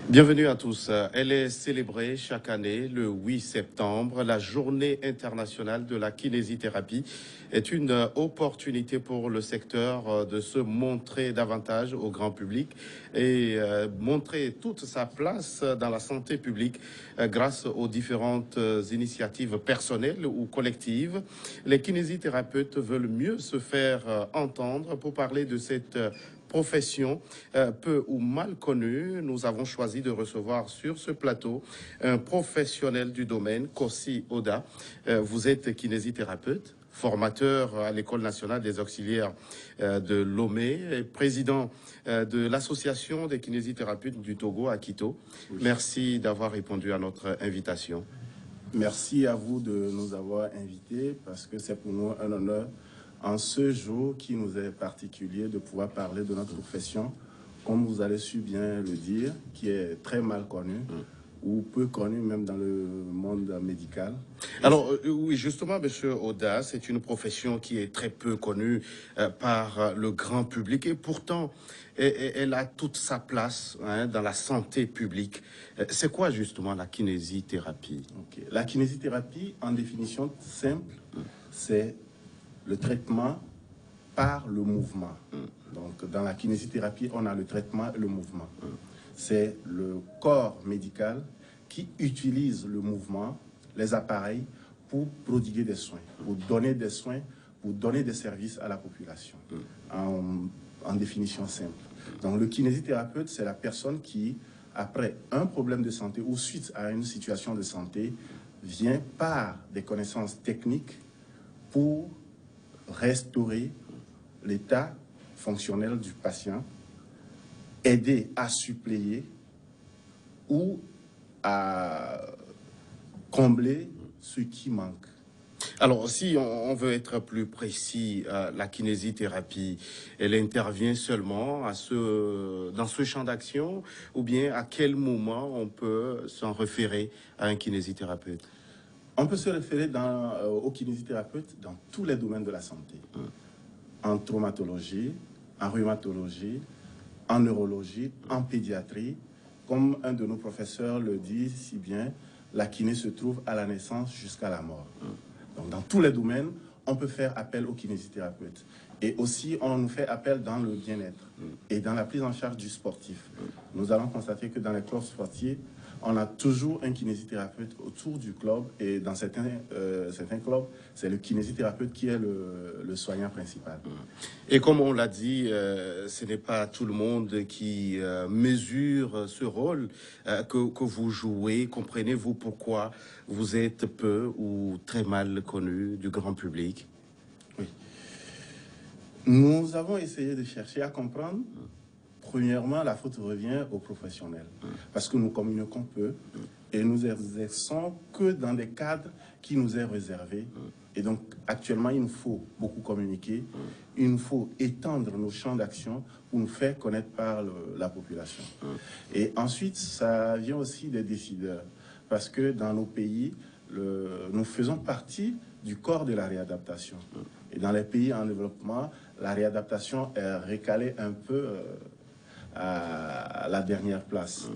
Bienvenue à tous. Elle est célébrée chaque année le 8 septembre. La journée internationale de la kinésithérapie est une opportunité pour le secteur de se montrer davantage au grand public et montrer toute sa place dans la santé publique grâce aux différentes initiatives personnelles ou collectives. Les kinésithérapeutes veulent mieux se faire entendre pour parler de cette profession peu ou mal connue. Nous avons choisi de recevoir sur ce plateau un professionnel du domaine, Kossi Oda. Vous êtes kinésithérapeute, formateur à l'École nationale des auxiliaires de Lomé, et président de l'Association des kinésithérapeutes du Togo à Quito. Oui. Merci d'avoir répondu à notre invitation. Merci à vous de nous avoir invités parce que c'est pour nous un honneur en ce jour qui nous est particulier de pouvoir parler de notre profession, comme vous avez su bien le dire, qui est très mal connue ou peu connue même dans le monde médical. Alors, oui, justement, Monsieur Oda, c'est une profession qui est très peu connue par le grand public et pourtant, elle a toute sa place dans la santé publique. C'est quoi justement la kinésithérapie? La kinésithérapie, en définition simple, c'est le traitement par le mouvement. Donc, dans la kinésithérapie, on a le traitement et le mouvement. C'est le corps médical qui utilise le mouvement, les appareils, pour prodiguer des soins, pour donner des soins, pour donner des services à la population, en définition simple. Donc, le kinésithérapeute, c'est la personne qui, après un problème de santé ou suite à une situation de santé, vient par des connaissances techniques pour restaurer l'état fonctionnel du patient, aider à suppléer ou à combler ce qui manque. Alors, si on veut être plus précis, la kinésithérapie, elle intervient seulement dans ce champ d'action ou bien à quel moment on peut s'en référer à un kinésithérapeute? On peut se référer au kinésithérapeute dans tous les domaines de la santé. En traumatologie, en rhumatologie, en neurologie, en pédiatrie. Comme un de nos professeurs le dit si bien, la kiné se trouve à la naissance jusqu'à la mort. Donc, dans tous les domaines, on peut faire appel au kinésithérapeute. Et aussi, on nous fait appel dans le bien-être et dans la prise en charge du sportif. Nous allons constater que dans les clubs sportifs, on a toujours un kinésithérapeute autour du club et dans certains clubs, c'est le kinésithérapeute qui est le soignant principal. Et comme on l'a dit, ce n'est pas tout le monde qui mesure ce rôle que vous jouez. Comprenez-vous pourquoi vous êtes peu ou très mal connu du grand public? Oui. Nous avons essayé de chercher à comprendre. Premièrement, la faute revient aux professionnels, parce que nous communiquons peu et nous exerçons que dans des cadres qui nous est réservés. Et donc, actuellement, il nous faut beaucoup communiquer, il nous faut étendre nos champs d'action pour nous faire connaître par la population. Et ensuite, ça vient aussi des décideurs, parce que dans nos pays, nous faisons partie du corps de la réadaptation. Et dans les pays en développement, la réadaptation est recalée un peu à la dernière place.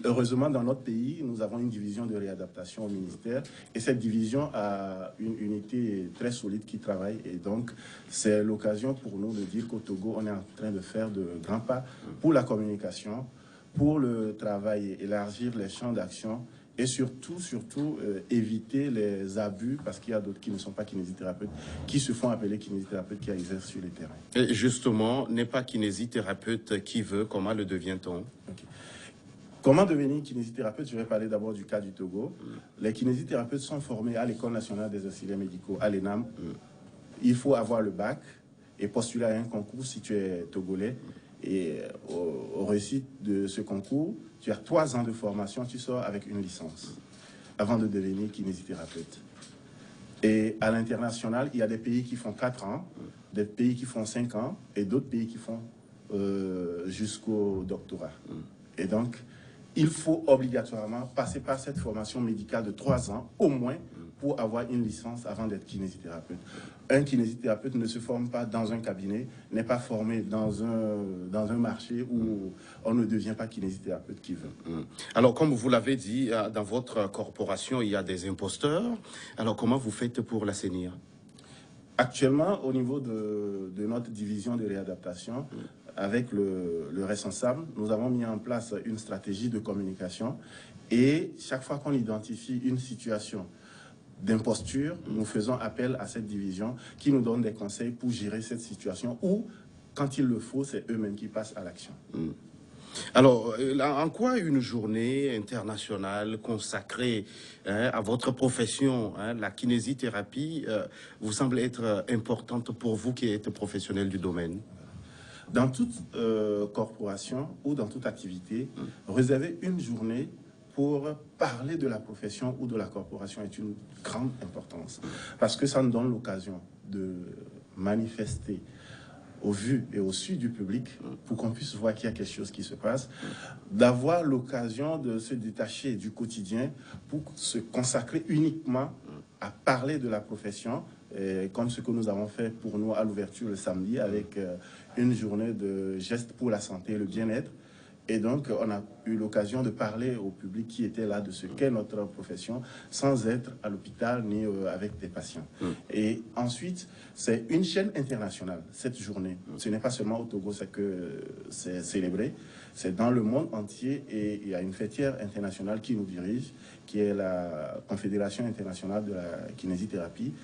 Heureusement, dans notre pays, nous avons une division de réadaptation au ministère et cette division a une unité très solide qui travaille et donc c'est l'occasion pour nous de dire qu'au Togo, on est en train de faire de grands pas pour la communication, pour le travail, élargir les champs d'action et surtout, éviter les abus, parce qu'il y a d'autres qui ne sont pas kinésithérapeutes, qui se font appeler kinésithérapeutes, qui exercent sur les terrains. Et justement, n'est pas kinésithérapeute qui veut, comment le devient-on? Comment devenir kinésithérapeute? Je vais parler d'abord du cas du Togo. Les kinésithérapeutes sont formés à l'École nationale des auxiliaires médicaux, à l'ENAM. Il faut avoir le bac et postuler à un concours si tu es togolais. Et au réussite de ce concours, tu as 3 ans de formation, tu sors avec une licence avant de devenir kinésithérapeute. Et à l'international, il y a des pays qui font 4 ans, des pays qui font 5 ans et d'autres pays qui font jusqu'au doctorat. Et donc, il faut obligatoirement passer par cette formation médicale de 3 ans, au moins, pour avoir une licence avant d'être kinésithérapeute. Un kinésithérapeute ne se forme pas dans un cabinet, n'est pas formé dans un marché où on ne devient pas kinésithérapeute qui veut. Alors, comme vous l'avez dit, dans votre corporation, il y a des imposteurs. Alors, comment vous faites pour l'assainir? Actuellement, au niveau de notre division de réadaptation, avec le responsable, nous avons mis en place une stratégie de communication et chaque fois qu'on identifie une situation d'imposture, nous faisons appel à cette division qui nous donne des conseils pour gérer cette situation ou, quand il le faut, c'est eux-mêmes qui passent à l'action. Alors, en quoi une journée internationale consacrée à votre profession, la kinésithérapie, vous semble être importante pour vous qui êtes professionnel du domaine? Dans toute corporation ou dans toute activité, réserver une journée pour parler de la profession ou de la corporation est une grande importance. Parce que ça nous donne l'occasion de manifester au vu et au su du public pour qu'on puisse voir qu'il y a quelque chose qui se passe, d'avoir l'occasion de se détacher du quotidien pour se consacrer uniquement à parler de la profession, comme ce que nous avons fait pour nous à l'ouverture le samedi avec une journée de gestes pour la santé et le bien-être. Et donc, on a eu l'occasion de parler au public qui était là de ce qu'est notre profession, sans être à l'hôpital ni avec des patients. Et ensuite, c'est une chaîne internationale, cette journée. Ce n'est pas seulement au Togo que c'est célébré, c'est dans le monde entier. Et il y a une fêtière internationale qui nous dirige, qui est la Confédération internationale de la kinésithérapie,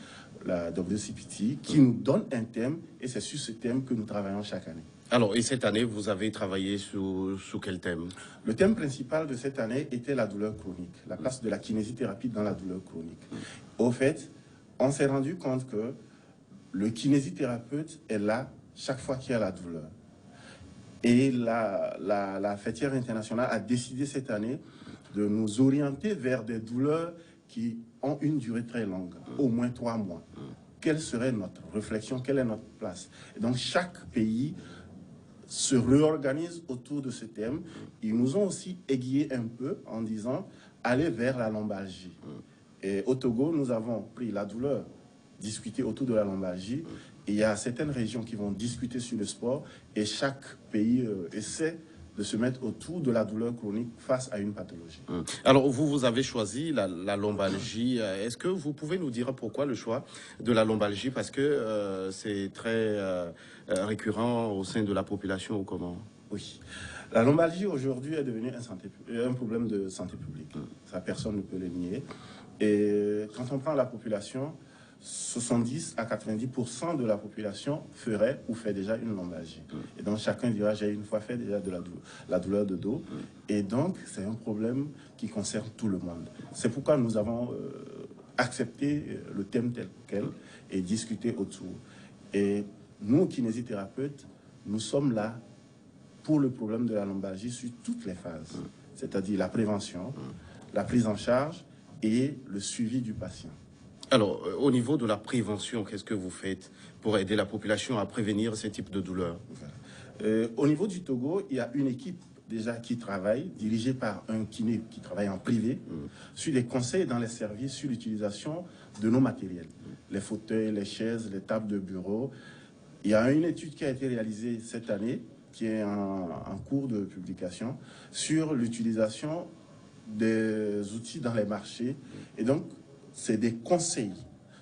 la WCPT, qui nous donne un thème, et c'est sur ce thème que nous travaillons chaque année. Alors, et cette année, vous avez travaillé sous quel thème? Le thème principal de cette année était la douleur chronique, la place de la kinésithérapie dans la douleur chronique. Au fait, on s'est rendu compte que le kinésithérapeute est là chaque fois qu'il y a la douleur. Et la fêtière internationale a décidé cette année de nous orienter vers des douleurs qui ont une durée très longue, au moins 3 mois. Quelle serait notre réflexion, quelle est notre place? Et donc chaque pays se réorganisent autour de ce thème. Ils nous ont aussi aiguillés un peu en disant allez vers la lombalgie. Et au Togo, nous avons pris la douleur, discuté autour de la lombalgie. Et il y a certaines régions qui vont discuter sur le sport et chaque pays essaie de se mettre autour de la douleur chronique face à une pathologie. Alors, vous avez choisi la lombalgie. Est-ce que vous pouvez nous dire pourquoi le choix de la lombalgie? Parce que c'est très récurrent au sein de la population ou comment? Oui. La lombalgie aujourd'hui est devenue un problème de santé publique. Ça, personne ne peut le nier. Et quand on prend la population, 70 à 90% de la population ferait ou fait déjà une lombalgie. Et donc chacun dira j'ai une fois fait déjà de la douleur de dos. Et donc c'est un problème qui concerne tout le monde. C'est pourquoi nous avons accepté le thème tel quel et discuté autour. Et nous, kinésithérapeutes, nous sommes là pour le problème de la lombalgie sur toutes les phases. C'est-à-dire la prévention, la prise en charge et le suivi du patient. Alors, au niveau de la prévention, qu'est-ce que vous faites pour aider la population à prévenir ces types de douleurs? Au niveau du Togo, il y a une équipe déjà qui travaille, dirigée par un kiné qui travaille en privé, sur les conseils dans les services, sur l'utilisation de nos matériels. Les fauteuils, les chaises, les tables de bureau. Il y a une étude qui a été réalisée cette année, qui est en cours de publication, sur l'utilisation des outils dans les marchés. Et donc, c'est des conseils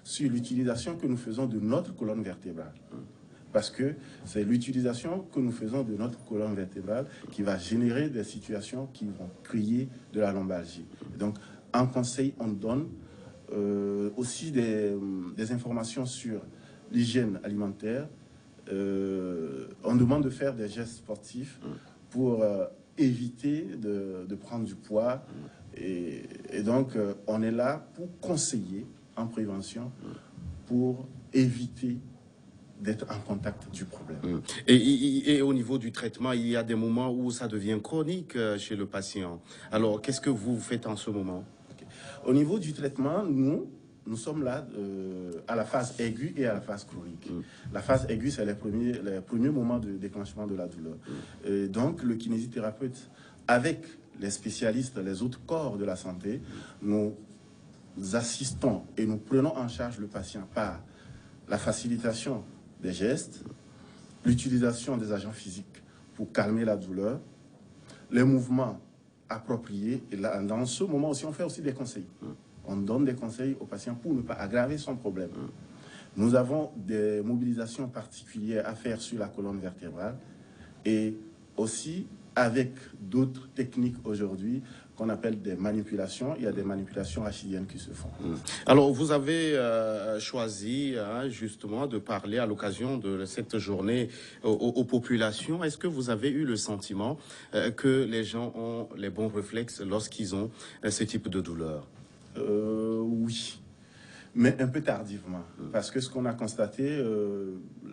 sur l'utilisation que nous faisons de notre colonne vertébrale. Parce que c'est l'utilisation que nous faisons de notre colonne vertébrale qui va générer des situations qui vont créer de la lombalgie. Et donc, en conseil, on donne aussi des informations sur l'hygiène alimentaire. On demande de faire des gestes sportifs pour éviter de prendre du poids. Et donc, on est là pour conseiller en prévention, pour éviter d'être en contact du problème. Et au niveau du traitement, il y a des moments où ça devient chronique chez le patient. Alors, qu'est-ce que vous faites en ce moment? Au niveau du traitement, nous sommes là à la phase aiguë et à la phase chronique. La phase aiguë, c'est les premiers moments de déclenchement de la douleur. Et donc, le kinésithérapeute, avec les spécialistes, les autres corps de la santé, nous assistons et nous prenons en charge le patient par la facilitation des gestes, l'utilisation des agents physiques pour calmer la douleur, les mouvements appropriés. Et là, dans ce moment aussi, on fait aussi des conseils. On donne des conseils aux patients pour ne pas aggraver son problème. Nous avons des mobilisations particulières à faire sur la colonne vertébrale et aussi avec d'autres techniques aujourd'hui qu'on appelle des manipulations. Il y a des manipulations rachidiennes qui se font. Alors, vous avez choisi justement de parler à l'occasion de cette journée aux populations. Est-ce que vous avez eu le sentiment que les gens ont les bons réflexes lorsqu'ils ont ce type de douleur? Oui, mais un peu tardivement. Parce que ce qu'on a constaté,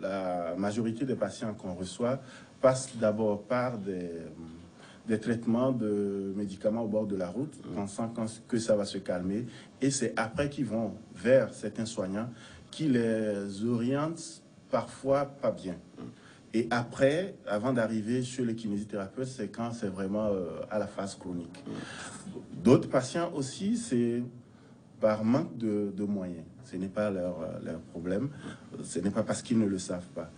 la majorité des patients qu'on reçoit passent d'abord par des traitements de médicaments au bord de la route, pensant que ça va se calmer. Et c'est après qu'ils vont vers certains soignants qui les orientent parfois pas bien. Et après, avant d'arriver chez le kinésithérapeute, c'est quand c'est vraiment à la phase chronique. D'autres patients aussi, c'est par manque de moyens. Ce n'est pas leur problème. Ce n'est pas parce qu'ils ne le savent pas.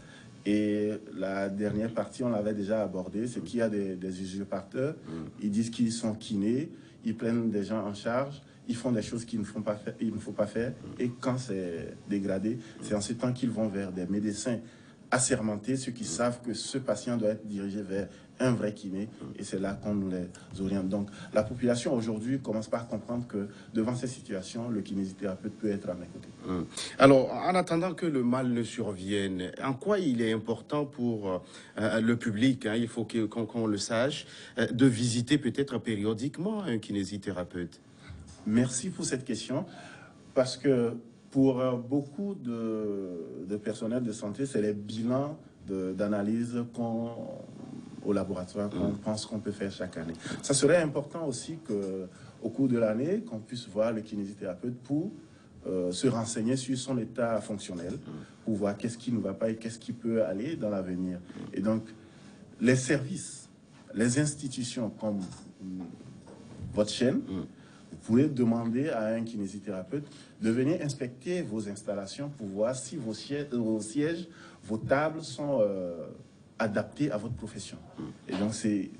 Et la dernière partie, on l'avait déjà abordé, c'est qu'il y a des usurpateurs. Ils disent qu'ils sont kinés, ils prennent des gens en charge, ils font des choses qu'il ne faut pas faire. Et quand c'est dégradé, c'est en ce temps qu'ils vont vers des médecins assermentés, ceux qui savent que ce patient doit être dirigé vers un vrai kiné, et c'est là qu'on nous les oriente. Donc la population aujourd'hui commence par comprendre que devant ces situations, le kinésithérapeute peut être à mes côtés. Alors, en attendant que le mal ne survienne, en quoi il est important pour le public, il faut qu'on le sache, de visiter peut-être périodiquement un kinésithérapeute? Merci pour cette question, parce que pour beaucoup de personnel de santé, c'est les bilans d'analyse au laboratoire qu'on pense qu'on peut faire chaque année. Ça serait important aussi qu'au cours de l'année, qu'on puisse voir le kinésithérapeute pour se renseigner sur son état fonctionnel, pour voir qu'est-ce qui ne va pas et qu'est-ce qui peut aller dans l'avenir. Et donc, les services, les institutions comme votre chaîne, vous pouvez demander à un kinésithérapeute de venir inspecter vos installations pour voir si vos sièges, vos tables sont adaptés à votre profession. Et donc, c'est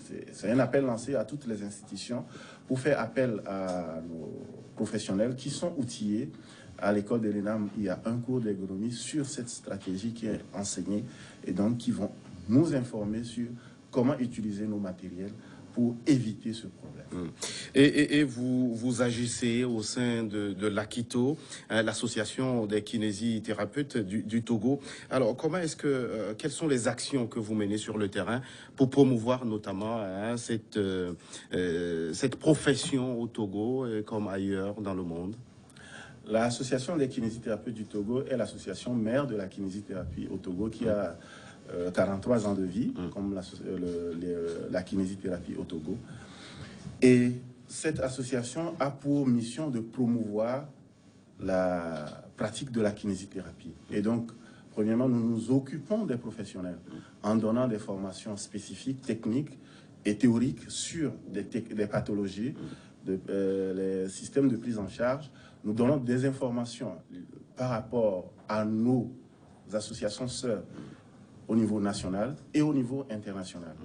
un appel lancé à toutes les institutions pour faire appel à nos professionnels qui sont outillés. À l'école de l'ENAM, il y a un cours d'ergonomie sur cette stratégie qui est enseignée et donc qui vont nous informer sur comment utiliser nos matériels pour éviter ce problème. Et vous agissez au sein de l'AKITO, l'association des kinésithérapeutes du Togo. Alors, quelles sont les actions que vous menez sur le terrain pour promouvoir notamment cette profession au Togo comme ailleurs dans le monde? L'association des kinésithérapeutes du Togo est l'association mère de la kinésithérapie au Togo qui a 43 ans de vie, comme la kinésithérapie au Togo. Et cette association a pour mission de promouvoir la pratique de la kinésithérapie. Et donc, premièrement, nous nous occupons des professionnels en donnant des formations spécifiques, techniques et théoriques sur des pathologies, les systèmes de prise en charge. Nous donnons des informations par rapport à nos associations sœurs au niveau national et au niveau international.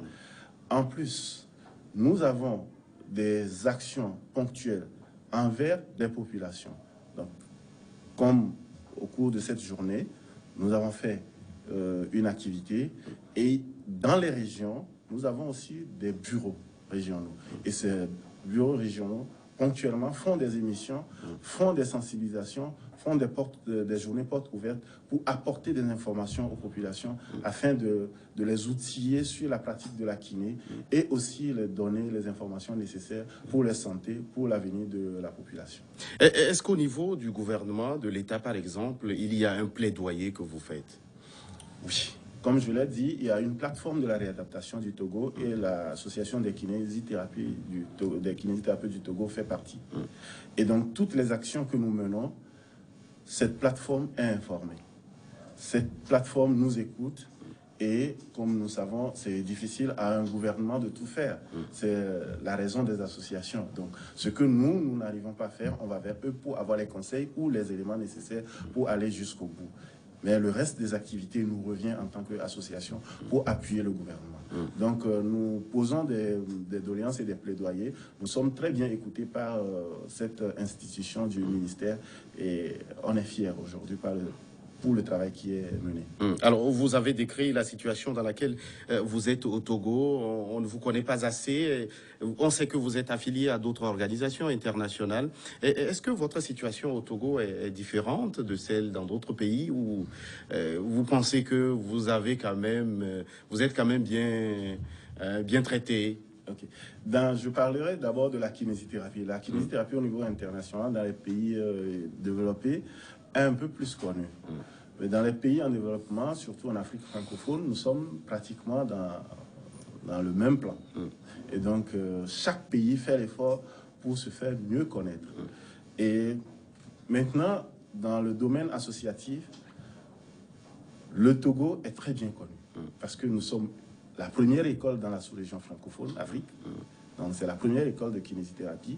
En plus, nous avons des actions ponctuelles envers des populations. Donc, comme au cours de cette journée, nous avons fait une activité et dans les régions, nous avons aussi des bureaux régionaux. Et ces bureaux régionaux, ponctuellement, font des émissions, font des sensibilisations, font des journées portes ouvertes pour apporter des informations aux populations afin de les outiller sur la pratique de la kiné et aussi leur donner les informations nécessaires pour la santé, pour l'avenir de la population. Est-ce qu'au niveau du gouvernement, de l'État par exemple, il y a un plaidoyer que vous faites? Oui. Comme je l'ai dit, il y a une plateforme de la réadaptation du Togo et l'association des kinésithérapeutes du Togo fait partie. Et donc, toutes les actions que nous menons, cette plateforme est informée. Cette plateforme nous écoute Et comme nous savons, c'est difficile à un gouvernement de tout faire. C'est la raison des associations. Donc, ce que nous n'arrivons pas à faire, on va vers eux pour avoir les conseils ou les éléments nécessaires pour aller jusqu'au bout. Mais le reste des activités nous revient en tant qu'association pour appuyer le gouvernement. Donc, nous posons des doléances et des plaidoyers. Nous sommes très bien écoutés par cette institution du ministère et on est fiers aujourd'hui pour le travail qui est mené. Alors, vous avez décrit la situation dans laquelle vous êtes au Togo. On ne vous connaît pas assez. On sait que vous êtes affilié à d'autres organisations internationales. Est-ce que votre situation au Togo est différente de celle dans d'autres pays ou vous pensez que vous avez quand même, vous êtes quand même bien traité? Okay. Je parlerai d'abord de la kinésithérapie. La kinésithérapie au niveau international dans les pays développés est un peu plus connue. Mais dans les pays en développement, surtout en Afrique francophone, nous sommes pratiquement dans le même plan. Et donc, chaque pays fait l'effort pour se faire mieux connaître. Et maintenant, dans le domaine associatif, le Togo est très bien connu parce que nous sommes la première école dans la sous-région francophone, Afrique. Donc, c'est la première école de kinésithérapie.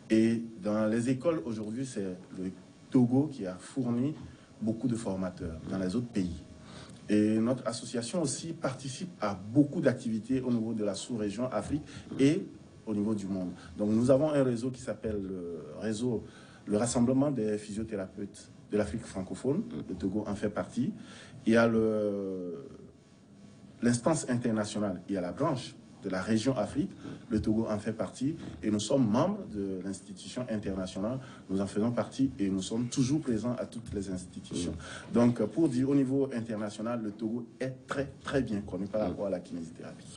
Et dans les écoles aujourd'hui, c'est le Togo qui a fourni beaucoup de formateurs dans les autres pays. Et notre association aussi participe à beaucoup d'activités au niveau de la sous-région Afrique et au niveau du monde. Donc nous avons un réseau qui s'appelle le Rassemblement des physiothérapeutes de l'Afrique francophone. Le Togo en fait partie. Il y a l'instance internationale, il y a la branche de la région Afrique, le Togo en fait partie et nous sommes membres de l'institution internationale, nous en faisons partie et nous sommes toujours présents à toutes les institutions. Donc pour dire au niveau international, le Togo est très bien connu par rapport à la kinésithérapie.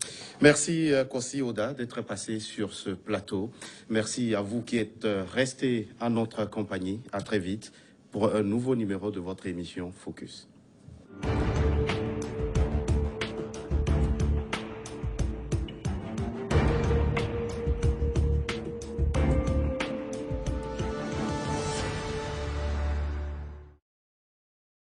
Merci Kossi Oda d'être passé sur ce plateau. Merci à vous qui êtes restés à notre compagnie. À très vite pour un nouveau numéro de votre émission Focus.